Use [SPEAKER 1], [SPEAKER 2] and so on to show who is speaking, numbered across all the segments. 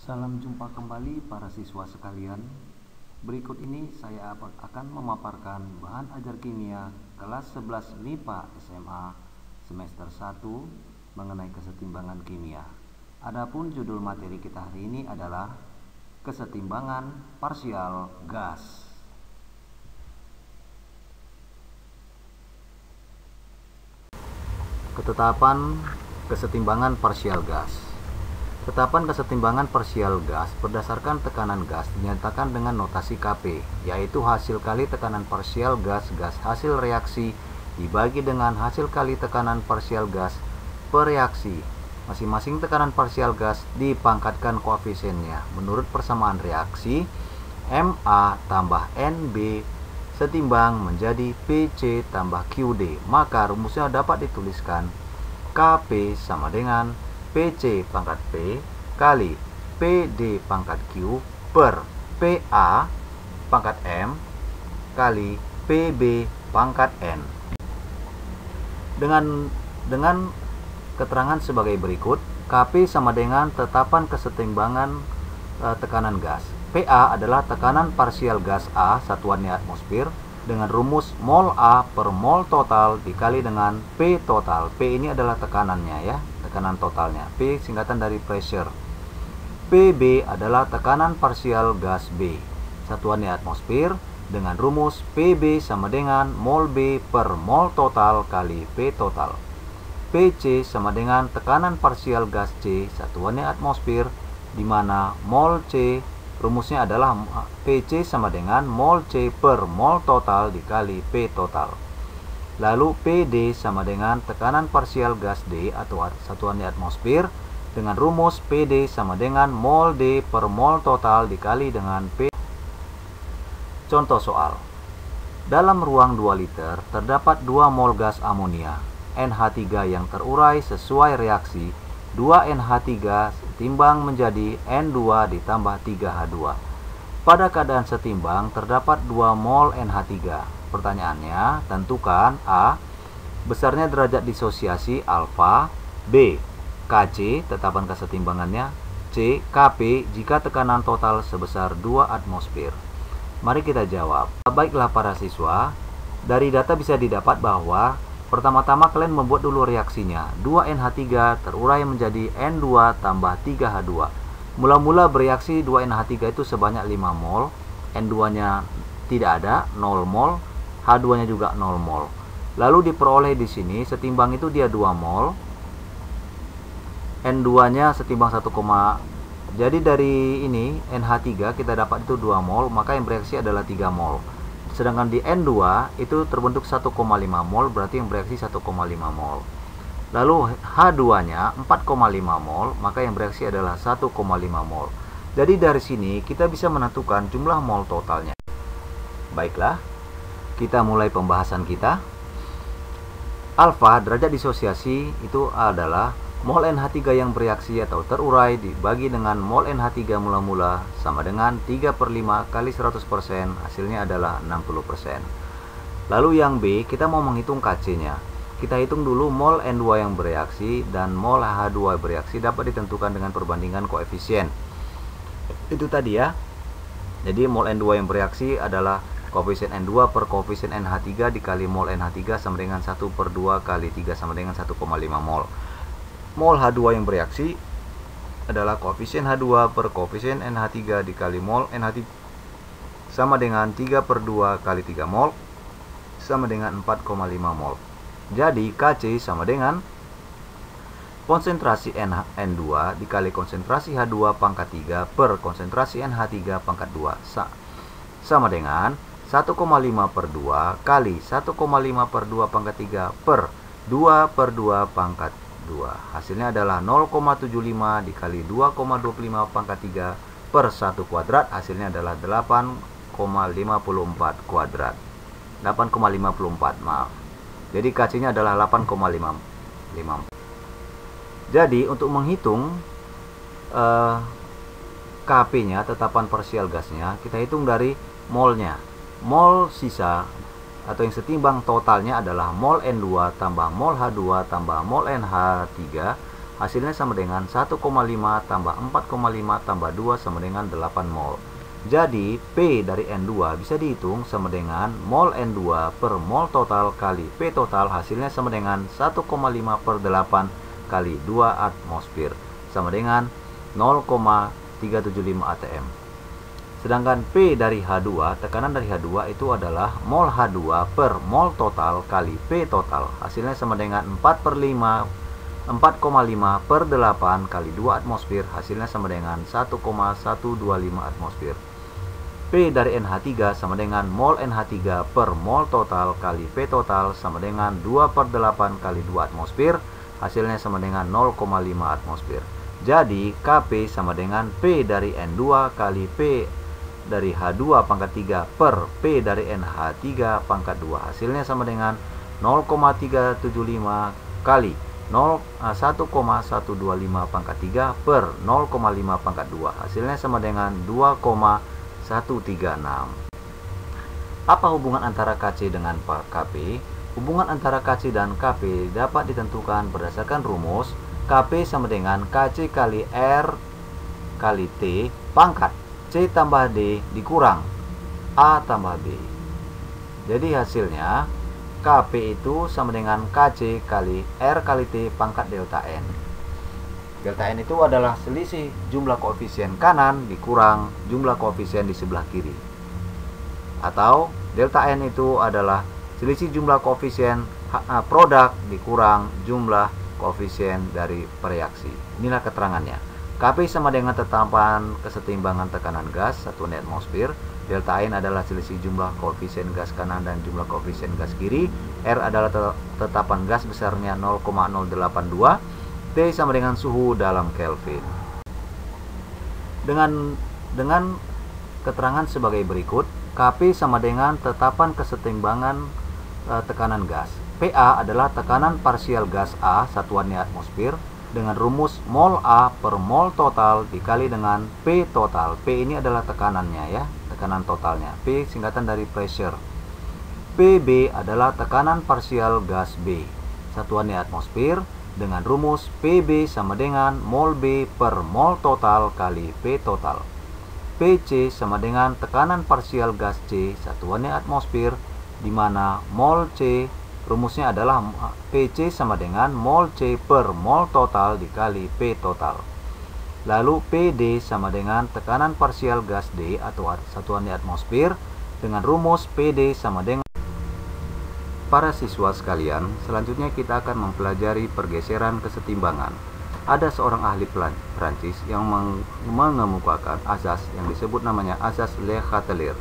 [SPEAKER 1] Salam jumpa kembali para siswa sekalian. Berikut ini saya akan memaparkan bahan ajar kimia kelas 11 MIPA SMA semester 1 mengenai kesetimbangan kimia. Adapun judul materi kita hari ini adalah kesetimbangan parsial gas. Ketetapan kesetimbangan parsial gas. Ketetapan kesetimbangan parsial gas berdasarkan tekanan gas dinyatakan dengan notasi Kp, yaitu hasil kali tekanan parsial gas hasil reaksi dibagi dengan hasil kali tekanan parsial gas per reaksi. Masing-masing tekanan parsial gas dipangkatkan koefisiennya menurut persamaan reaksi Ma tambah Nb setimbang menjadi Pc tambah Qd. Maka rumusnya dapat dituliskan Kp sama dengan Pc pangkat P kali Pd pangkat Q per Pa pangkat M kali Pb pangkat N. Dengan keterangan sebagai berikut, Kp sama dengan tetapan kesetimbangan tekanan gas. Pa adalah tekanan parsial gas A satuannya atmosfer dengan rumus mol A per mol total dikali dengan P total. P ini adalah tekanannya ya, tekanan totalnya. P singkatan dari pressure. Pb adalah tekanan parsial gas B satuannya atmosfer dengan rumus Pb sama dengan mol B per mol total kali P total. Pc sama dengan tekanan parsial gas C satuannya atmosfer, di mana mol C rumusnya adalah Pc sama dengan mol C per mol total dikali P total. Lalu Pd sama dengan tekanan parsial gas D atau satuannya atmosfer dengan rumus Pd sama dengan mol D per mol total dikali dengan P. Contoh soal. Dalam ruang 2 liter terdapat 2 mol gas amonia NH3 yang terurai sesuai reaksi 2NH3 setimbang menjadi N2 ditambah 3H2. Pada keadaan setimbang terdapat 2 mol NH3. Pertanyaannya, tentukan A. besarnya derajat disosiasi alfa, B. Kc tetapan kesetimbangannya, C. Kp jika tekanan total sebesar 2 atmosfer. Mari kita jawab. Baiklah para siswa, dari data bisa didapat bahwa pertama-tama kalian membuat dulu reaksinya. 2NH3 terurai menjadi N2 tambah 3H2. Mula-mula bereaksi 2NH3 itu sebanyak 5 mol. N2-nya tidak ada, 0 mol. H2-nya juga 0 mol. Lalu diperoleh di sini setimbang itu dia 2 mol. N2-nya setimbang 1, jadi dari ini NH3 kita dapat itu 2 mol, maka yang bereaksi adalah 3 mol. Sedangkan di N2 itu terbentuk 1,5 mol, berarti yang bereaksi 1,5 mol. Lalu H2-nya 4,5 mol, maka yang bereaksi adalah 1,5 mol. Jadi dari sini kita bisa menentukan jumlah mol totalnya. Baiklah, kita mulai pembahasan kita. Alfa, derajat disosiasi, itu adalah mol NH3 yang bereaksi atau terurai dibagi dengan mol NH3 mula-mula sama dengan 3/5 kali 100%, hasilnya adalah 60%. Lalu yang B, kita mau menghitung Kc-nya. Kita hitung dulu mol N2 yang bereaksi dan mol H2 bereaksi dapat ditentukan dengan perbandingan koefisien. Itu tadi ya. Jadi mol N2 yang bereaksi adalah koefisien N2 per koefisien NH3 dikali mol NH3 sama dengan 1/2 kali 3 sama dengan 1,5 mol. Mol H2 yang bereaksi adalah koefisien H2 per koefisien NH3 dikali mol NH3 sama dengan 3/2 kali 3 mol sama dengan 4,5 mol. Jadi Kc sama dengan konsentrasi N2 dikali konsentrasi H2 pangkat 3 per konsentrasi NH3 pangkat 2 sama dengan 1,5/2 kali 1,5/2 pangkat 3 per 2/2 pangkat 2. Hasilnya adalah 0,75 dikali 2,25 pangkat 3 per 1 kuadrat. Hasilnya adalah 8,54 kuadrat. 8,54, maaf. Jadi Kc-nya adalah 8,54. Jadi untuk menghitung Kp-nya, tetapan parsial gasnya, kita hitung dari molnya. Mol sisa atau yang setimbang totalnya adalah mol N2 tambah mol H2 tambah mol NH3 hasilnya sama dengan 1,5 tambah 4,5 tambah 2 sama dengan 8 mol. Jadi P dari N2 bisa dihitung sama dengan mol N2 per mol total kali P total, hasilnya sama dengan 1,5 per 8 kali 2 atmosfer sama dengan 0,375 atm. Sedangkan P dari H2, tekanan dari H2 itu adalah mol H2 per mol total kali P total, hasilnya sama dengan 4,5 per 8 kali 2 atmosfer, hasilnya sama dengan 1,125 atmosfer. P dari NH3 sama dengan mol NH3 per mol total kali P total sama dengan 2 per 8 kali 2 atmosfer, hasilnya sama dengan 0,5 atmosfer. Jadi Kp sama dengan P dari N2 kali P dari H2 pangkat 3 per P dari NH3 pangkat 2, hasilnya sama dengan 0,375 kali 1,125 pangkat 3 per 0,5 pangkat 2, hasilnya sama dengan 2,136. Apa hubungan antara Kc dengan Kp? Hubungan antara Kc dan Kp dapat ditentukan berdasarkan rumus Kp sama dengan Kc kali R kali T pangkat C tambah D dikurang A tambah B. Jadi hasilnya Kp itu sama dengan Kc kali R kali T pangkat delta N. Delta N itu adalah selisih jumlah koefisien kanan dikurang jumlah koefisien di sebelah kiri. Atau delta N itu adalah selisih jumlah koefisien produk dikurang jumlah koefisien dari reaksi. Inilah keterangannya. Kp sama dengan tetapan kesetimbangan tekanan gas satuan di atmosfer. Delta N adalah selisih jumlah koefisien gas kanan dan jumlah koefisien gas kiri. R adalah tetapan gas besarnya 0,082. T sama dengan suhu dalam Kelvin. Dengan keterangan sebagai berikut, Kp sama dengan tetapan kesetimbangan tekanan gas. Pa adalah tekanan parsial gas A satuannya atmosfer dengan rumus mol A per mol total dikali dengan P total. P ini adalah tekanannya ya, tekanan totalnya. P singkatan dari pressure. Pb adalah tekanan parsial gas B satuannya atmosfer dengan rumus Pb sama dengan mol B per mol total kali P total. Pc sama dengan tekanan parsial gas C satuannya atmosfer, di mana mol C rumusnya adalah Pc sama dengan mol C per mol total dikali P total. Lalu Pd sama dengan tekanan parsial gas D atau satuannya atmosfer dengan rumus Pd sama dengan. Para siswa sekalian, selanjutnya kita akan mempelajari pergeseran kesetimbangan. Ada seorang ahli Prancis yang mengemukakan asas yang disebut namanya asas Le Chatelier.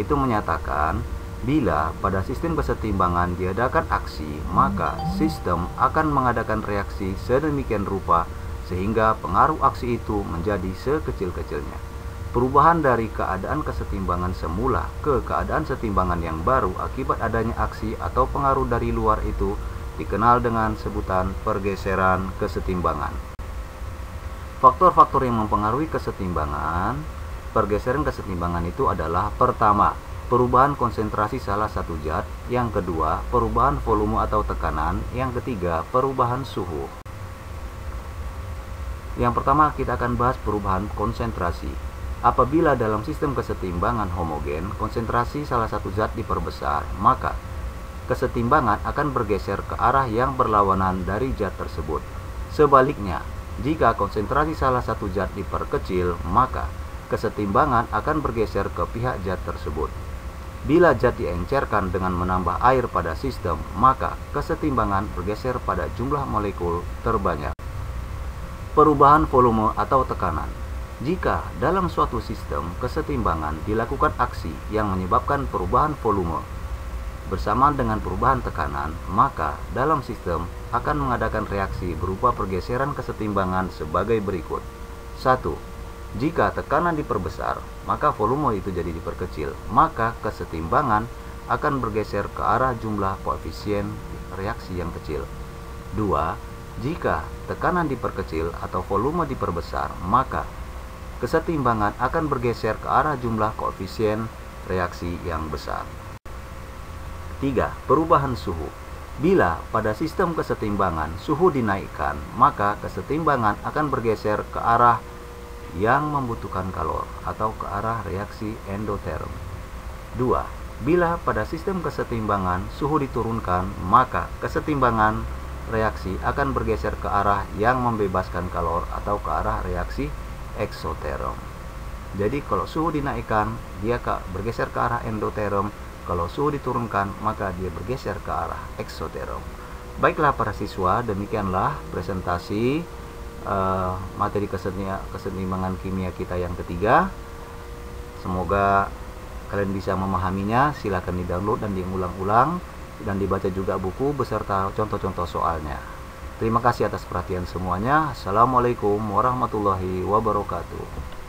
[SPEAKER 1] Itu menyatakan bila pada sistem kesetimbangan diadakan aksi, maka sistem akan mengadakan reaksi sedemikian rupa sehingga pengaruh aksi itu menjadi sekecil-kecilnya. Perubahan dari keadaan kesetimbangan semula ke keadaan setimbangan yang baru akibat adanya aksi atau pengaruh dari luar itu dikenal dengan sebutan pergeseran kesetimbangan. Faktor-faktor yang mempengaruhi pergeseran kesetimbangan itu adalah: pertama, perubahan konsentrasi salah satu zat; yang kedua, perubahan volume atau tekanan; yang ketiga, perubahan suhu. Yang pertama kita akan bahas perubahan konsentrasi. Apabila dalam sistem kesetimbangan homogen, konsentrasi salah satu zat diperbesar, maka kesetimbangan akan bergeser ke arah yang berlawanan dari zat tersebut. Sebaliknya, jika konsentrasi salah satu zat diperkecil, maka kesetimbangan akan bergeser ke pihak zat tersebut. Bila zat diencerkan dengan menambah air pada sistem, maka kesetimbangan bergeser pada jumlah molekul terbanyak. Perubahan volume atau tekanan. Jika dalam suatu sistem kesetimbangan dilakukan aksi yang menyebabkan perubahan volume bersamaan dengan perubahan tekanan, maka dalam sistem akan mengadakan reaksi berupa pergeseran kesetimbangan sebagai berikut. 1. Jika tekanan diperbesar, maka volume itu jadi diperkecil, maka kesetimbangan akan bergeser ke arah jumlah koefisien reaksi yang kecil. 2. Jika tekanan diperkecil atau volume diperbesar, maka kesetimbangan akan bergeser ke arah jumlah koefisien reaksi yang besar. 3. Perubahan suhu. Bila pada sistem kesetimbangan suhu dinaikkan, maka kesetimbangan akan bergeser ke arah yang membutuhkan kalor atau ke arah reaksi endoterm. 2. Bila pada sistem kesetimbangan suhu diturunkan, maka kesetimbangan reaksi akan bergeser ke arah yang membebaskan kalor atau ke arah reaksi eksoterm. Jadi kalau suhu dinaikkan, dia bergeser ke arah endoterm. Kalau suhu diturunkan, maka dia bergeser ke arah eksoterm. Baiklah para siswa, demikianlah presentasi materi kesetimbangan kimia kita yang ketiga. Semoga kalian bisa memahaminya. Silahkan di-download dan diulang-ulang, dan dibaca juga buku beserta contoh-contoh soalnya. Terima kasih atas perhatian semuanya. Assalamualaikum warahmatullahi wabarakatuh.